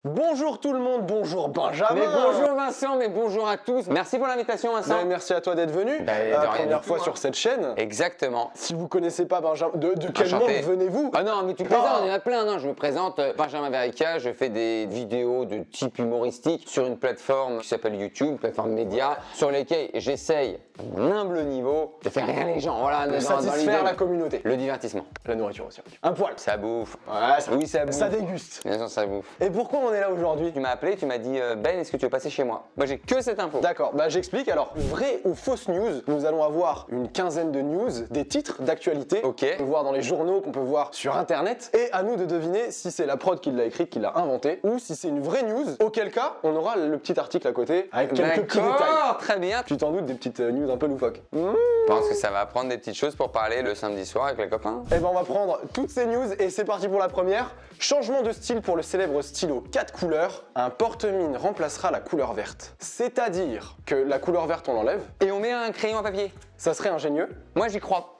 Bonjour tout le monde, bonjour Benjamin. Mais bonjour Vincent, mais bonjour à tous. Merci pour l'invitation Vincent. Merci à toi d'être venu. La première fois sur cette chaîne. Exactement. Si vous connaissez pas Benjamin, de quel monde venez-vous? Ah non, mais tu présentes, il y en a plein. Non, je me présente Benjamin Verica, je fais des vidéos de type humoristique sur une plateforme qui s'appelle YouTube, plateforme média, sur lesquelles j'essaye, à mon humble niveau, de faire rire les gens. Voilà, de satisfaire la communauté. Le divertissement. La nourriture aussi. Un poil. Ça bouffe. Ouais, oui, ça bouffe. Ça déguste. Bien sûr, ça bouffe. Et pourquoi on est là aujourd'hui? Tu m'as appelé, tu m'as dit Ben, est-ce que tu veux passer chez moi? Moi, j'ai que cette info. D'accord, bah j'explique. Alors, vraie ou fausse news, nous allons avoir une quinzaine de news, des titres d'actualité. Ok. Qu'on peut voir dans les journaux, qu'on peut voir sur internet. Et à nous de deviner si c'est la prod qui l'a écrit, qui l'a inventé, ou si c'est une vraie news. Auquel cas, on aura le petit article à côté avec quelques petits détails. D'accord, très bien. Tu t'en doutes, des petites news un peu loufoques. Je pense que ça va apprendre des petites choses pour parler le samedi soir avec les copains. Eh ben on va prendre toutes ces news et c'est parti pour la première. Changement de style pour le célèbre stylo 4 couleurs. Un porte-mine remplacera la couleur verte. C'est-à-dire que la couleur verte on l'enlève. Et on met un crayon à papier. Ça serait ingénieux. Moi j'y crois.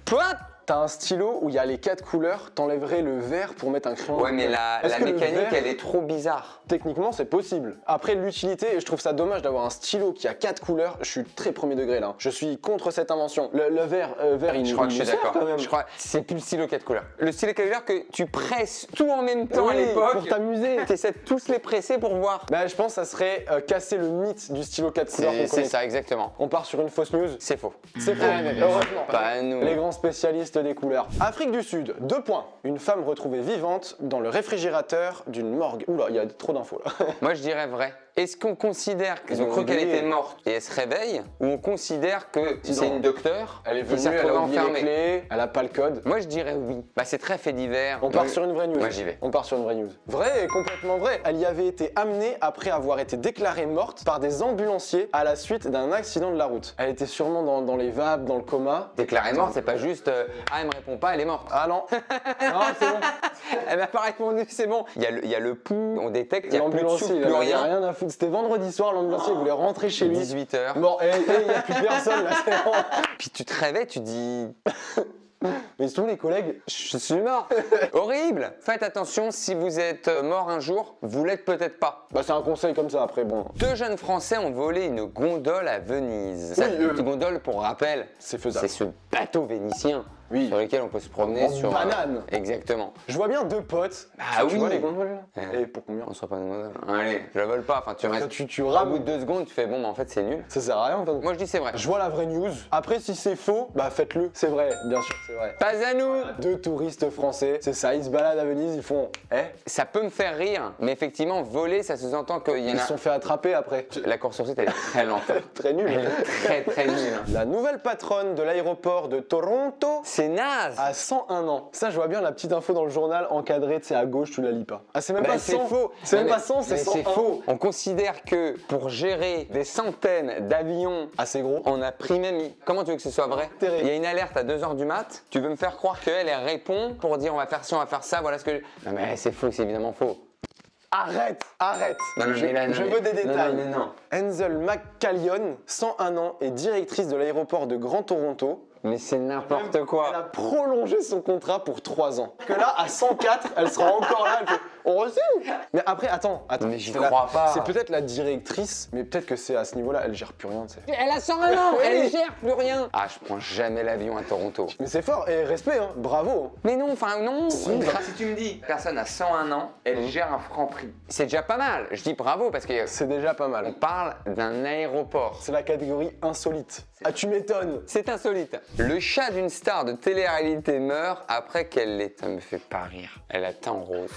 Quoi? T'as un stylo où il y a les 4 couleurs, t'enlèverais le vert pour mettre un crayon. Ouais, mais la mécanique, elle est trop bizarre. Techniquement, c'est possible. Après, l'utilité, et je trouve ça dommage d'avoir un stylo qui a 4 couleurs, je suis très premier degré là. Je suis contre cette invention. Le vert, il Je crois que je suis d'accord. quand même. Je crois c'est plus le stylo 4 couleurs. Le stylo 4 couleurs que tu presses tout en même temps à Oui, l'époque. pour t'amuser. T'essaies de tous les presser pour voir. Bah, je pense que ça serait casser le mythe du stylo 4 couleurs. C'est ça, exactement. On part sur une fausse news. C'est faux. C'est faux. Heureusement. Pas nous. Les grands spécialistes des couleurs. Afrique du Sud, 2 points. Une femme retrouvée vivante dans le réfrigérateur d'une morgue. Oula, il y a trop d'infos là. Moi je dirais vrai. Est-ce qu'on considère qu'ils ont cru qu'elle était morte et elle se réveille, ou on considère que c'est une docteure Elle est qui venue, s'est elle a retrouvée oublié les enfermée? clés, elle a pas le code. Moi je dirais oui. Bah c'est très fait divers. On part sur une vraie news. Moi j'y vais. On part sur une vraie news. Vrai et complètement vrai. Elle y avait été amenée après avoir été déclarée morte par des ambulanciers à la suite d'un accident de la route. Elle était sûrement dans les vapes, dans le coma. Déclarée morte, c'est pas juste ah elle me répond pas, elle est morte. Ah non. Non, c'est bon. Elle m'a pas répondu, c'est bon. Il y a le pouls, on détecte, il y a plus de L'ambulancier, soupe, il plus avait rien. rien à foutre. C'était vendredi soir, l'ambulancier voulait rentrer chez lui. 18h. Bon, et il n'y a plus personne là, c'est bon. Puis tu te réveilles, tu dis Mais tous les collègues, je suis mort. Horrible. Faites attention, si vous êtes mort un jour, vous l'êtes peut-être pas. bah c'est un conseil comme ça après, bon. 2 jeunes Français ont volé une gondole à Venise. Oui, Cette gondole, pour rappel, C'est faisable. c'est ce bateau vénitien Oui. sur lequel on peut se promener En sur banane. Exactement. Je vois bien 2 potes. Ah Tu oui. vois les gondoles là Ouais. Et pour combien? On se pas une gondole. Allez, je la vole pas. Enfin, tu restes. Tu Au rames. bout de 2 secondes, tu fais bon, mais en fait, c'est nul. Ça sert à rien en fait. Moi, je dis c'est vrai. Je vois la vraie news. Après, si c'est faux, bah faites-le. C'est vrai, bien sûr, c'est vrai. Pas à nous. 2 touristes français, c'est ça, ils se baladent à Venise, ils font. Ça peut me faire rire, mais effectivement, voler, ça sous-entend qu'il y en Ils a. se sont fait attraper après. La course-poursuite, elle est très lente. Très nul. Elle est très, très nulle. La nouvelle patronne de l'aéroport de Toronto C'est naze. a 101 ans. Ça, je vois bien la petite info dans le journal encadrée, tu sais, à gauche, tu la lis pas. Ah, c'est même Bah, pas c'est 100. faux. C'est même Non, pas mais- 100, c'est mais 101. c'est faux. On considère que pour gérer des centaines d'avions, Assez gros. on a pris même. Comment tu veux que ce soit vrai? Terrible. Il y a une alerte à 2h du mat. Tu veux me faire croire qu'elle répond pour dire on va faire ci, on va faire ça, voilà ce que. Non mais c'est faux, c'est évidemment faux. Arrête, arrête. Non, non, je mais là, non, je mais- veux des non, détails. non, non. Enzel McCallion, 101 ans, est directrice de l'aéroport de Grand Toronto. Mais c'est n'importe Elle a quoi. prolongé son contrat pour 3 ans. Que là, à 104, elle sera encore là. Elle fait, on re-signe. Mais après, attends. Mais j'y c'est crois pas. C'est peut-être la directrice, mais peut-être que c'est à ce niveau-là, elle gère plus rien, tu sais. Elle a 101 ans, Oui. elle gère plus rien. Ah, je prends jamais l'avion à Toronto. Mais c'est fort, et respect, hein, bravo. Mais non, enfin non. Si. Si tu me dis, personne à 101 ans, elle gère un franc prix. C'est déjà pas mal. Je dis bravo parce que C'est déjà pas on mal. parle d'un aéroport. C'est la catégorie insolite. Ah, tu m'étonnes. C'est insolite. Le chat d'une star de télé-réalité meurt après qu'elle l'ait. Ça me fait pas rire. Elle a teint en rose.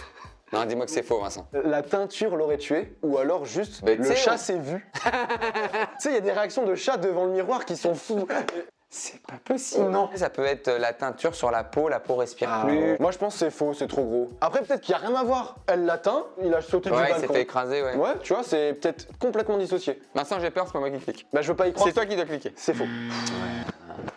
Non, dis-moi que c'est faux, Vincent. La teinture l'aurait tué, ou alors juste Mais tu le sais, chat on- s'est vu. Tu sais, il y a des réactions de chats devant le miroir qui sont fous. C'est pas possible. Non. Ça peut être la teinture sur la peau respire Ah, plus. ouais. Moi je pense que c'est faux, c'est trop gros. Après peut-être qu'il n'y a rien à voir. Elle l'a teint, il a sauté du Ouais, il balcon. s'est fait écraser, ouais. Ouais, tu vois, c'est peut-être complètement dissocié. Vincent, j'ai peur, c'est pas moi qui clique. Bah je veux pas y croire. C'est toi qui dois cliquer. C'est faux.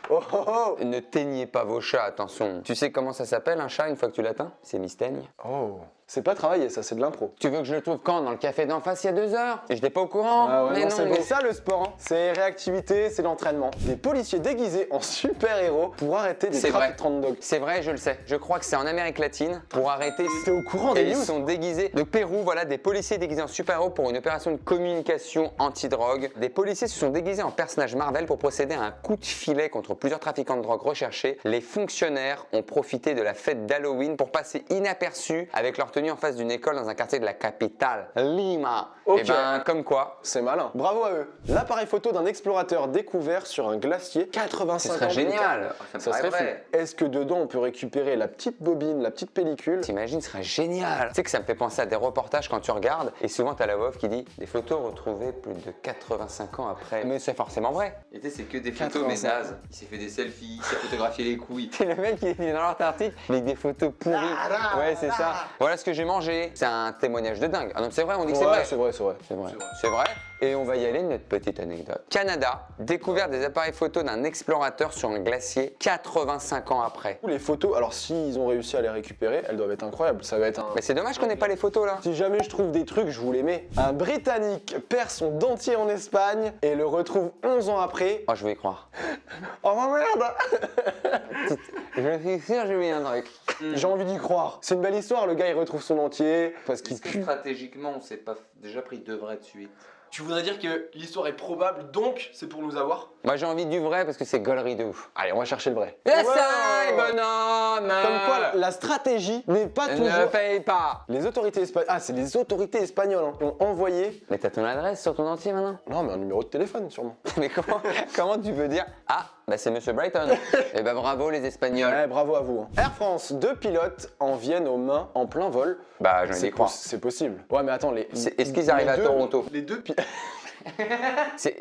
Oh oh oh. Ne teignez pas vos chats, attention. Tu sais comment ça s'appelle un chat une fois que tu l'atteins? C'est mystaigne. Oh. C'est pas travailler, ça, c'est de l'impro. Tu veux que je le trouve quand? Dans le café d'en face il y a 2 heures? Et j'étais pas au courant. Ah ouais, mais non, c'est mais- ça le sport, hein. C'est réactivité, c'est l'entraînement. Des policiers déguisés en super-héros pour arrêter des C'est vrai. trafiquants de drogue. C'est vrai, je le sais. Je crois que c'est en Amérique latine pour arrêter. T'es au courant Et des ils news? sont déguisés. De Pérou, voilà, des policiers déguisés en super-héros pour une opération de communication anti-drogue. Des policiers se sont déguisés en personnages Marvel pour procéder à un coup de filet contre plusieurs trafiquants de drogue recherchés. Les fonctionnaires ont profité de la fête d'Halloween pour passer inaperçus avec leur tenue en face d'une école dans un quartier de la capitale, Lima. Ok. Et ben, comme quoi. C'est malin. Bravo à eux. L'appareil photo d'un explorateur découvert sur un glacier 85 Ce ans serait plus tard. génial. Ça serait fou. Est-ce que dedans on peut récupérer la petite bobine, la petite pellicule? T'imagines, ce serait génial. Tu sais que ça me fait penser à des reportages quand tu regardes et souvent t'as la voix off qui dit des photos retrouvées plus de 85 ans après. Mais c'est forcément vrai. Et tu sais, c'est que des photos, mais 85. nazes. Il s'est fait des selfies, il s'est photographié les couilles. C'est le mec qui est dans l'Antarctique avec des photos pourries. Ouais, c'est ça. Voilà ce que j'ai mangé. C'est un témoignage de dingue. Ah non, c'est vrai, on dit que c'est vrai. C'est vrai, c'est vrai. C'est vrai. C'est vrai. Et on va y aller, notre petite anecdote. Canada, découverte des appareils photos d'un explorateur sur un glacier 85 ans après. Les photos, alors s'ils ont réussi à les récupérer, elles doivent être incroyables. Ça va être un... Mais c'est dommage qu'on n'ait pas les photos là. Si jamais je trouve des trucs, je vous les mets. Un Britannique perd son dentier en Espagne et le retrouve 11 ans après. Oh, je vais y croire. Oh merde! Je suis sûr, j'ai mis un truc. J'ai envie d'y croire. C'est une belle histoire, le gars il retrouve son dentier parce qu'il Est-ce que pue. stratégiquement, on s'est pas déjà pris 2 vrais de suite? Tu voudrais dire que l'histoire est probable, donc c'est pour nous avoir? Moi j'ai envie du vrai parce que c'est gaulerie de ouf. Allez, on va chercher le vrai. Yes, Ouais. I, bonhomme. Comme quoi, la stratégie n'est pas Ne toujours... paye pas. Les autorités espagnoles... Ah, c'est les autorités espagnoles hein, qui ont envoyé... Mais t'as ton adresse sur ton dentier maintenant? Non, mais un numéro de téléphone sûrement. Mais comment tu peux dire ah bah c'est Monsieur Brighton? Eh ben bravo les Espagnols. Ouais, bravo à vous. hein. Air France, 2 pilotes en viennent aux mains en plein vol. Bah j'en ai dit croire. C'est possible. Ouais, mais attends, Est-ce qu'ils arrivent les à deux- Toronto? Les deux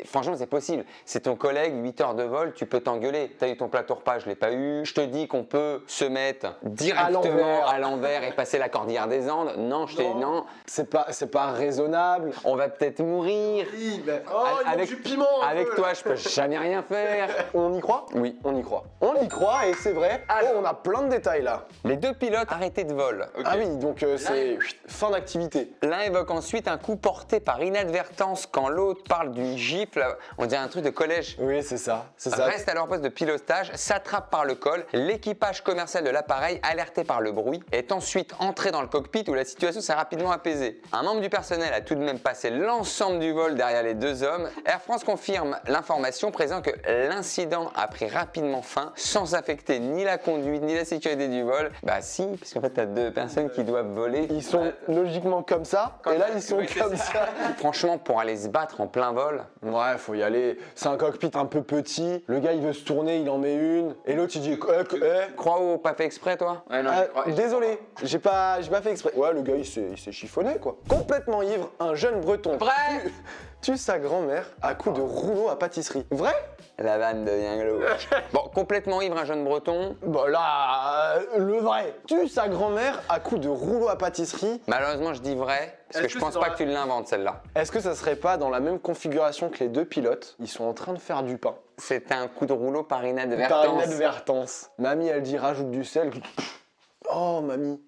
Franchement c'est possible. C'est ton collègue, 8 heures de vol, tu peux t'engueuler. T'as eu ton plateau repas, je l'ai pas eu. Je te dis qu'on peut se mettre directement l'envers. à l'envers et passer la cordillère des Andes. Non, je t'ai non. C'est pas raisonnable. On va peut-être mourir. Oui, mais... Oh, il manque Avec- du piment un Avec peu, toi, là. je peux jamais rien faire. On y croit? Oui. On y croit. On y croit et c'est vrai. Alors. Oh, on a plein de détails là. Les 2 pilotes arrêtés de vol. Ah oui, donc c'est fin d'activité. L'un évoque ensuite un coup porté par inadvertance quand l'autre parle d'une gifle. On dirait un truc de collège. Oui, c'est ça. C'est ça. Reste à leur poste de pilotage, s'attrape par le col. L'équipage commercial de l'appareil, alerté par le bruit, est ensuite entré dans le cockpit où la situation s'est rapidement apaisée. Un membre du personnel a tout de même passé l'ensemble du vol derrière les 2 hommes. Air France confirme l'information, précisant que l'incident a pris rapidement fin sans affecter ni la conduite ni la sécurité du vol. Bah si, parce qu'en fait t'as 2 personnes qui doivent voler. Ils sont logiquement comme ça, et là ils sont Oui, comme c'est ça. Franchement, pour aller se battre en plein vol, Ouais, faut y aller. C'est un cockpit un peu petit. Le gars il veut se tourner, il en met une. Et l'autre il dit crois ou pas fait exprès toi? Ouais, non, Ah, je crois- désolé, j'ai pas fait exprès. Ouais, le gars il s'est chiffonné quoi. Complètement ivre, un jeune breton Vrai? tue sa grand-mère à coups de rouleau à pâtisserie. Vrai? La vanne devient glauque. Bon, complètement ivre, un jeune breton. Bah là, le vrai. Tue sa grand-mère à coups de rouleau à pâtisserie. Malheureusement, je dis vrai, parce que Est-ce je que pense c'est pas dans que tu l'inventes celle-là. Est-ce que ça serait pas dans la même configuration que les 2 pilotes? Ils sont en train de faire du pain. C'est un coup de rouleau par Par inadvertance. inadvertance. Mamie, elle dit rajoute du sel. Oh, mamie.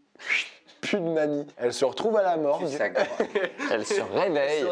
Plus de mamie. Elle se retrouve à la morgue. C'est ça, quoi. Elle se réveille.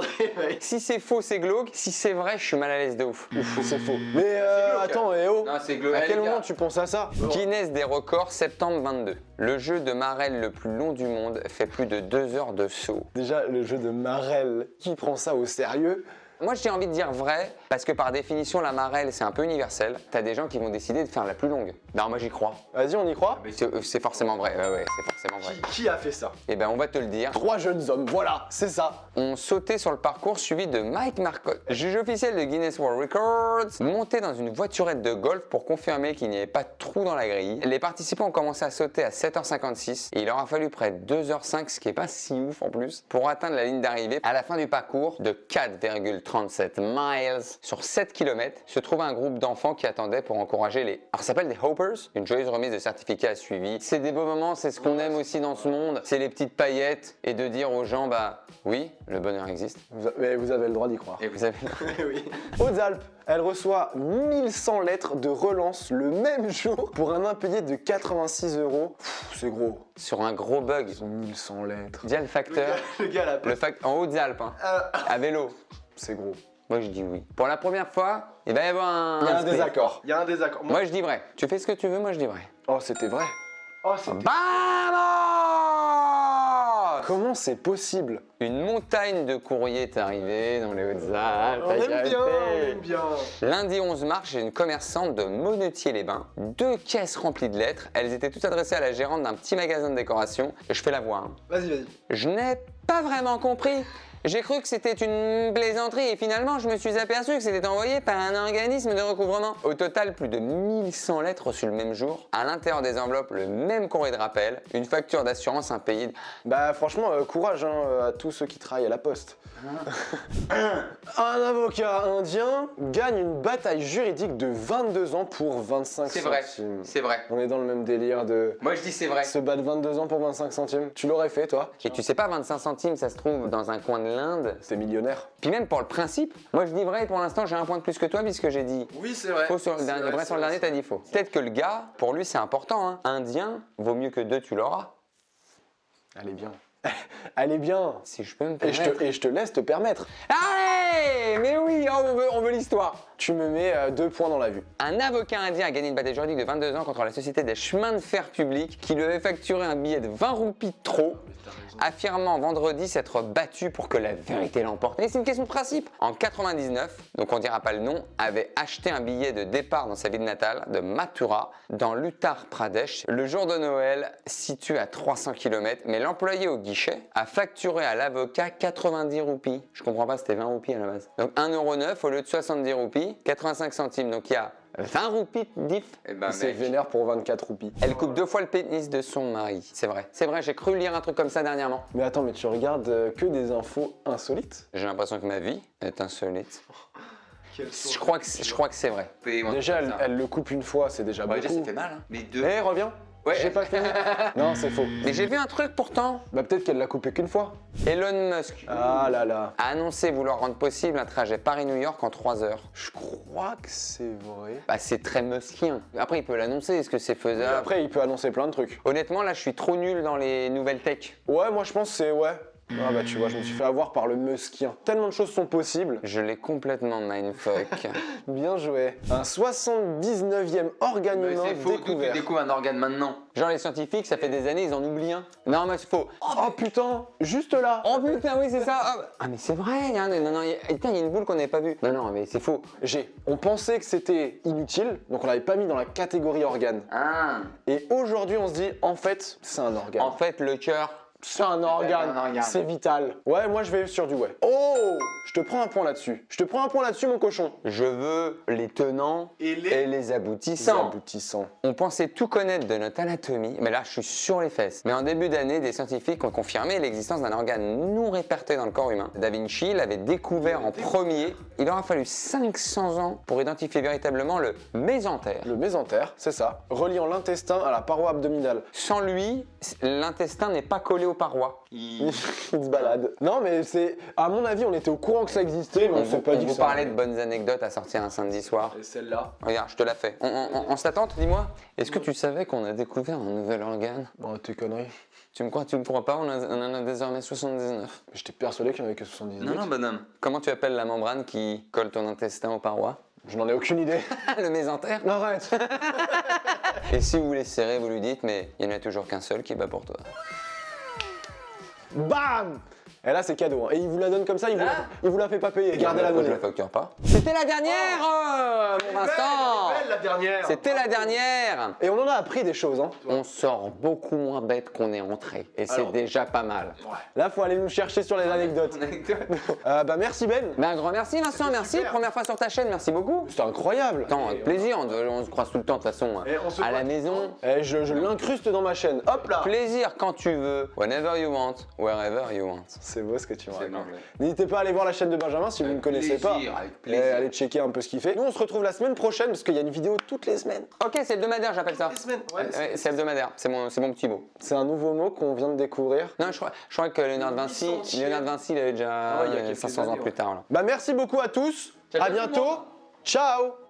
Si c'est faux, c'est glauque. Si c'est vrai, je suis mal à l'aise de ouf. C'est faux. Mais attends, eh oh. Non, c'est glauque. À Eh, quel les gars. moment tu penses à ça? Guinness des records, septembre 22. Le jeu de marelle le plus long du monde fait plus de 2 heures de saut. Déjà, le jeu de marelle. Qui prend ça au sérieux? Moi, j'ai envie de dire vrai, parce que par définition, la marelle, c'est un peu universel. T'as des gens qui vont décider de faire la plus longue. Non, moi, j'y crois. Vas-y, on y croit? C'est forcément vrai. Ouais, c'est forcément vrai. Qui a fait ça? Eh ben, on va te le dire. 3 jeunes hommes, voilà, c'est ça. On sautait sur le parcours suivi de Mike Marcotte, juge officiel de Guinness World Records, monté dans une voiturette de golf pour confirmer qu'il n'y avait pas de trou dans la grille. Les participants ont commencé à sauter à 7h56 et il leur a fallu près de 2h05, ce qui est pas si ouf en plus, pour atteindre la ligne d'arrivée à la fin du parcours de 4,3 37 miles, sur 7 km, se trouve un groupe d'enfants qui attendaient pour encourager les... Alors ça s'appelle des Hoppers, une joyeuse remise de certificat a suivi. C'est des beaux moments, c'est ce qu'on aime aussi dans ce monde, c'est les petites paillettes et de dire aux gens, bah oui, le bonheur existe. Mais vous avez le droit d'y croire. Et vous avez... Oui. Hautes-Alpes, elle reçoit 1100 lettres de relance le même jour pour un impayé de 86 €. C'est gros. Sur un gros bug. 1100 lettres. Dis le facteur. Le gars là. En Hautes-Alpes, hein, à vélo. C'est gros. Moi je dis oui. Pour la première fois, il va y avoir un... Il y a un split. désaccord. Il y a un désaccord. Moi je dis vrai. Tu fais ce que tu veux, moi je dis vrai. Oh, c'était vrai. Oh, c'est. Vamos! Comment c'est possible? Une montagne de courriers est arrivée dans les Hautes-Alpes. On aime bien, on aime bien. Lundi 11 mars, j'ai une commerçante de Monetier-les-Bains, 2 caisses remplies de lettres. Elles étaient toutes adressées à la gérante d'un petit magasin de décoration. Je fais la voix. Hein. Vas-y. Je n'ai pas vraiment compris. J'ai cru que c'était une plaisanterie et finalement je me suis aperçu que c'était envoyé par un organisme de recouvrement. Au total, plus de 1100 lettres reçues le même jour. À l'intérieur des enveloppes, le même courrier de rappel, une facture d'assurance impayée. Bah franchement, courage hein, à tous ceux qui travaillent à la poste. Un avocat indien gagne une bataille juridique de 22 ans pour 25 C'est vrai, centimes. c'est vrai. On est dans le même délire de Moi je dis c'est vrai. se battre 22 ans pour 25 centimes. Tu l'aurais fait toi? Et tu sais pas, 25 centimes, ça se trouve dans un coin de l'Inde. T'es millionnaire. Puis même pour le principe, moi je dis vrai et pour l'instant j'ai un point de plus que toi puisque j'ai dit Oui, c'est vrai. faux sur le C'est dernier. vrai, Vrai c'est sur le vrai, dernier, t'as dit faux. Peut-être que le gars, pour lui c'est important. Hein. Indien, vaut mieux que 2, tu l'auras. Elle est bien. Elle est bien. Si je peux me Et permettre. je te laisse te permettre. Allez! Mais oui, oh, on veut l'histoire. Tu me mets 2 points dans la vue. Un avocat indien a gagné une bataille juridique de 22 ans contre la société des chemins de fer publics qui lui avait facturé un billet de 20 roupies de trop, affirmant vendredi s'être battu pour que la vérité l'emporte. Et c'est une question de principe. En 99, donc on dira pas le nom, avait acheté un billet de départ dans sa ville natale de Mathura, dans l'Uttar Pradesh, le jour de Noël, situé à 300 km, mais l'employé au guichet a facturé à l'avocat 90 roupies. Je comprends pas, c'était 20 roupies à la base. Donc 1,09 € au lieu de 70 roupies, 85 centimes. Donc il y a 20 roupies de diff. Eh ben, Il s'est mec. vénère pour 24 roupies. Elle coupe 2 fois le pénis de son mari. C'est vrai. C'est vrai, j'ai cru lire un truc comme ça dernièrement. Mais attends, mais tu regardes que des infos insolites? J'ai l'impression que ma vie est insolite. Quel son. Je crois que c'est vrai. Déjà, elle le coupe une fois, c'est déjà Bah, beaucoup. déjà, ça fait mal, hein. Mais deux. Eh, reviens. Ouais. J'ai pas fini. Non, c'est faux. Mais j'ai vu un truc pourtant. Bah peut-être qu'elle l'a coupé qu'une fois. Elon Musk Ah là là. a annoncé vouloir rendre possible un trajet Paris-New York en 3 heures. Je crois que c'est vrai. Bah c'est très muskien. Après il peut l'annoncer, est-ce que c'est faisable? Après, il peut annoncer plein de trucs. Honnêtement là je suis trop nul dans les nouvelles tech. Ouais, moi je pense que c'est ouais. Ah bah tu vois, je me suis fait avoir par le muskien. Tellement de choses sont possibles. Je l'ai complètement mindfuck. Bien joué. Un 79e organe Mais humain c'est faux, d'où tu découvert. découvres un organe maintenant. Genre les scientifiques, ça fait des années, ils en oublient un. Non mais c'est faux. Oh putain, juste là. Oh putain oui c'est ça. Ah mais c'est vrai, il y a il y a une boule qu'on n'avait pas vue. Non mais c'est faux. On pensait que c'était inutile, donc on l'avait pas mis dans la catégorie organe. Ah. Et aujourd'hui, on se dit, en fait, c'est un organe. En fait le cœur. C'est un organe, un organe. c'est vital. Ouais, moi je vais sur du ouais. Oh, je te prends un point là-dessus. Je te prends un point là-dessus, mon cochon. Je veux les tenants Et et les C'est aboutissants. aboutissant. On pensait tout connaître de notre anatomie, mais là je suis sur les fesses. Mais en début d'année, des scientifiques ont confirmé l'existence d'un organe non répertorié dans le corps humain. Da Vinci l'avait découvert en premier. Il aura fallu 500 ans pour identifier véritablement le mésentère. Le mésentère, c'est ça, reliant l'intestin à la paroi abdominale. Sans lui, l'intestin n'est pas collé aux parois. Il se balade. Non, mais c'est. À mon avis, on était au courant que ça existait, mais on s'est pas dit que vous ça. parlait de bonnes anecdotes à sortir un samedi soir. Et celle-là. Regarde, je te la fais. On se l'attend, dis-moi. Est-ce que tu savais qu'on a découvert un nouvel organe? Bon, tes conneries. Tu me crois, tu me crois pas, on en a désormais 79. J'étais persuadé qu'il n'y en avait que 78. Non, non, bonhomme. Comment tu appelles la membrane qui colle ton intestin aux parois? Je n'en ai aucune idée. Le mésentère. Arrête. Et si vous voulez serrer, vous lui dites, mais il n'y en a toujours qu'un seul qui bat pour toi. Bam. Et là, c'est cadeau. Hein. Et il vous la donne comme ça, il vous la fait pas payer. Gardez la Je monnaie. la facture pas. C'était la dernière, mon Vincent. Belle la dernière. C'était la dernière. Et on en a appris des choses. Hein. On sort beaucoup moins bête qu'on est entré. Et c'est Alors. déjà pas mal. Là, faut aller nous chercher sur les anecdotes. Bah, merci Ben. Ben, un grand merci, Vincent, merci. super. Première fois sur ta chaîne, merci beaucoup. C'était incroyable. Attends, avec plaisir, on se croise tout le temps de toute façon. Et on se À la croise. maison. Eh, je l'incruste dans ma chaîne. Hop là. Plaisir quand tu veux, whenever you want, wherever you want. C'est beau ce que tu me C'est racontes. bon, ouais. N'hésitez pas à aller voir la chaîne de Benjamin si vous ne connaissez pas. Avec plaisir. Allez checker un peu ce qu'il fait. Nous, on se retrouve la semaine prochaine parce qu'il y a une vidéo toutes les semaines. Ok, c'est hebdomadaire, j'appelle ça. Les semaines, ouais. Ouais, c'est hebdomadaire, c'est mon petit mot. C'est un nouveau mot qu'on vient de découvrir. Non, je crois que Léonard de Vinci, il avait déjà Ah ouais, il y a quelques 500 ans années, plus ouais. tard. Là. Bah merci beaucoup à tous. Ciao, À tout le bientôt. monde. Ciao.